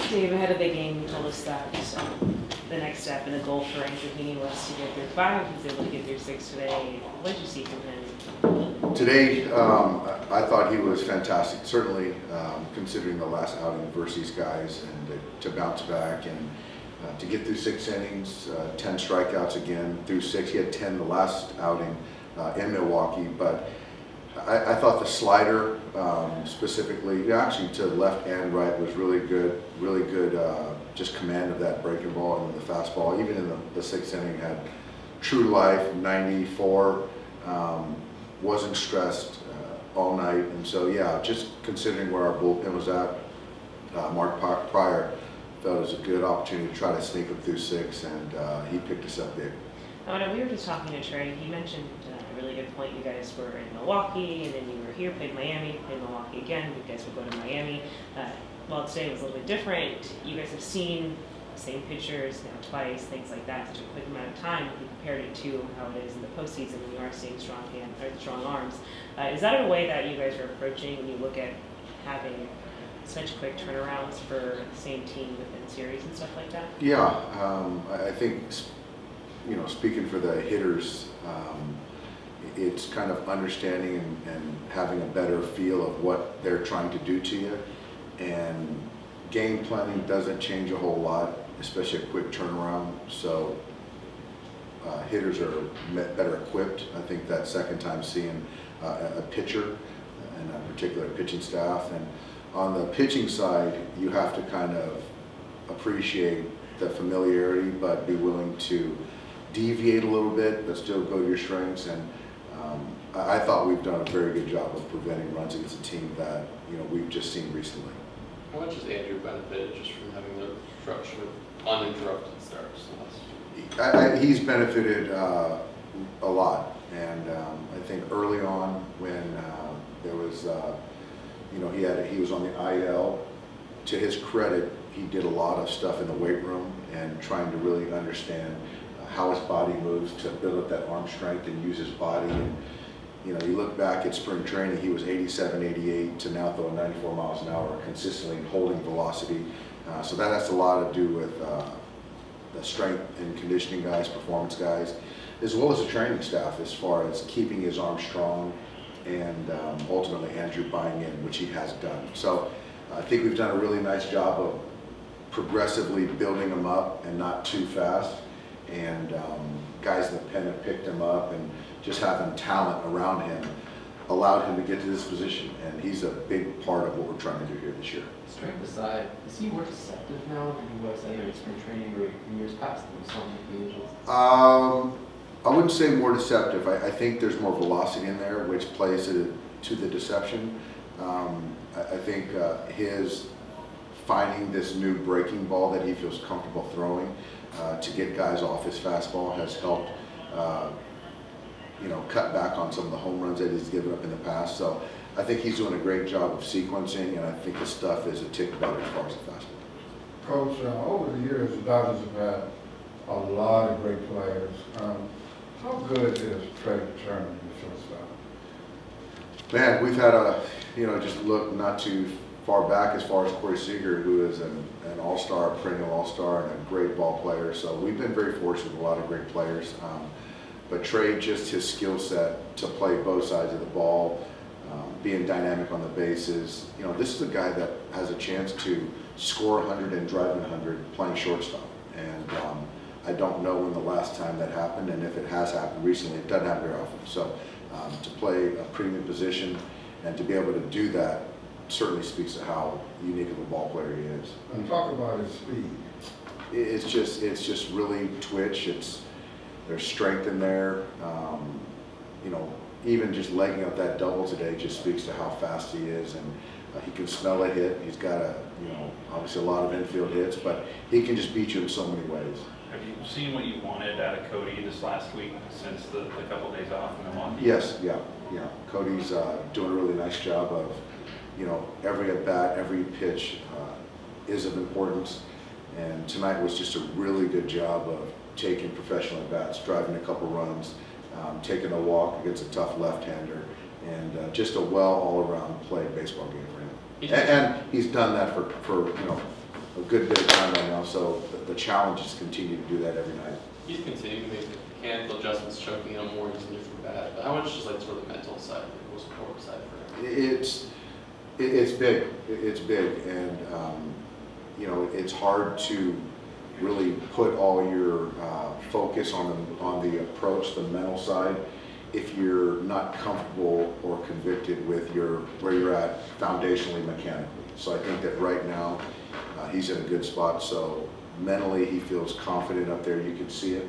Dave, ahead of the game, you told us that the next step and the goal for Andrew Heaney was to get through 5. He was able to get through 6 today. What did you see from him? Today, I thought he was fantastic. Certainly, considering the last outing versus these guys, and to bounce back and to get through 6 innings, 10 strikeouts again through 6. He had 10 the last outing in Milwaukee, but I thought the slider, specifically, actually to left and right, was really good. Really good, just command of that breaking ball and the fastball. Even in the 6th inning, had true life, 94. Wasn't stressed all night, and so yeah, just considering where our bullpen was at, Mark Pryor felt it was a good opportunity to try to sneak him through 6, and he picked us up big. Now, we were just talking to Trey. He mentioned a really good point. You guys were in Milwaukee, and then you were here, played Miami, played Milwaukee again. You guys would go to Miami. While today was a little bit different, you guys have seen the same pitchers now twice, things like that, such a quick amount of time. If you compared it to how it is in the postseason when you are seeing strong arms. Is that a way that you guys are approaching when you look at having such quick turnarounds for the same team within series and stuff like that? Yeah, I think, you know, speaking for the hitters, it's kind of understanding and having a better feel of what they're trying to do to you, and game planning doesn't change a whole lot, especially a quick turnaround. So hitters are better equipped. I think that second time seeing a pitcher and a particular pitching staff, and on the pitching side, you have to kind of appreciate the familiarity, but be willing to deviate a little bit, but still go to your strengths. And I thought we've done a very good job of preventing runs against a team that, you know, we've just seen recently. How much has Andrew benefited just from having the structure of uninterrupted starts? He's benefited a lot, and I think early on when there was, you know, he was on the IL. To his credit, he did a lot of stuff in the weight room and trying to really understand how his body moves to build up that arm strength and use his body. And you know, you look back at spring training, he was 87, 88 to now throwing 94 miles an hour consistently and holding velocity. So that has a lot to do with the strength and conditioning guys, performance guys, as well as the training staff, as far as keeping his arm strong and ultimately Andrew buying in, which he has done. So I think we've done a really nice job of progressively building him up and not too fast. And guys in the pen have picked him up, and just having talent around him allowed him to get to this position, and he's a big part of what we're trying to do here this year. Strength aside, is he more deceptive now than he was either in spring training or in years past than we saw him in the I wouldn't say more deceptive. I think there's more velocity in there, which plays to the deception. I think his finding this new breaking ball that he feels comfortable throwing to get guys off his fastball has helped, you know, cut back on some of the home runs that he's given up in the past. So I think he's doing a great job of sequencing, and I think his stuff is a tick better as far as the fastball. Coach, over the years, the Dodgers have had a lot of great players. How good is Trea Turner, your shortstop? Man, we've had a, you know, just look not too far back as far as Corey Seager, who is an all-star, perennial all-star, and a great ball player. So we've been very fortunate with a lot of great players. But Trey, just his skill set to play both sides of the ball, being dynamic on the bases. You know, this is a guy that has a chance to score 100 and drive 100 playing shortstop. And I don't know when the last time that happened, and if it has happened recently, it doesn't happen very often. So to play a premium position and to be able to do that certainly speaks to how unique of a ball player he is. And talk about his speed. It's just really twitch. There's strength in there. You know, even just legging up that double today just speaks to how fast he is, and he can smell a hit. He's got you know, obviously a lot of infield hits, but he can just beat you in so many ways. Have you seen what you wanted out of Cody this last week since the couple days off in Milwaukee? Yes, yeah. Cody's doing a really nice job of, you know, every at bat, every pitch is of importance, and tonight was just a really good job of taking professional at bats, driving a couple runs, taking a walk against a tough left-hander, and just a all-around play baseball game for him. And he's done that for you know, a good bit of time right now, so the challenge is to continue to do that every night. He's continuing to make mechanical adjustments, choking on more easily from bat. But how much is like sort of the mental side, the most important side for him? It's big. It's big, and you know, it's hard to really put all your focus on the approach, the mental side, if you're not comfortable or convicted with where you're at foundationally mechanically. So I think that right now he's in a good spot. So mentally he feels confident up there. You can see it.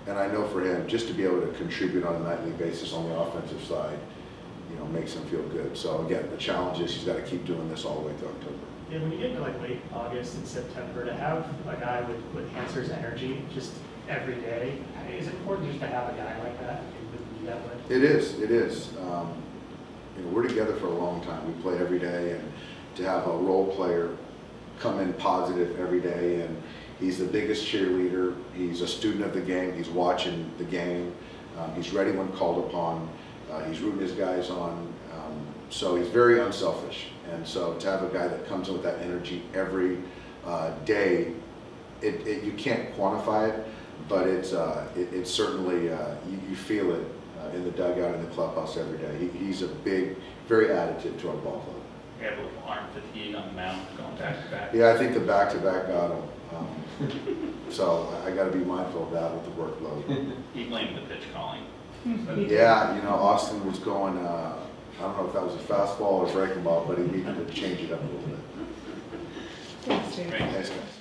And I know for him, just to be able to contribute on a nightly basis on the offensive side, you know, makes him feel good. So again, the challenge is he's got to keep doing this all the way to October. Yeah, when you get to like late August and September, to have a guy with Hanser's energy just every day, is it important just to have a guy like that and be that way? It is. It is. You know, we're together for a long time. We play every day, and to have a role player come in positive every day, and he's the biggest cheerleader. He's a student of the game. He's watching the game. He's ready when called upon. He's rooting his guys on. So he's very unselfish. And so to have a guy that comes in with that energy every day, you can't quantify it, but it's certainly, you feel it in the dugout, in the clubhouse every day. He's a big, very additive to our ball club. You have a little arm fatigue on the mound going back to back. Yeah, I think the back-to-back got him. So I got to be mindful of that with the workload. He blamed the pitch calling. Yeah, you know, Austin was going, I don't know if that was a fastball or breaking ball, but he needed to change it up a little bit. Thanks, Dave. Right. Thanks, guys.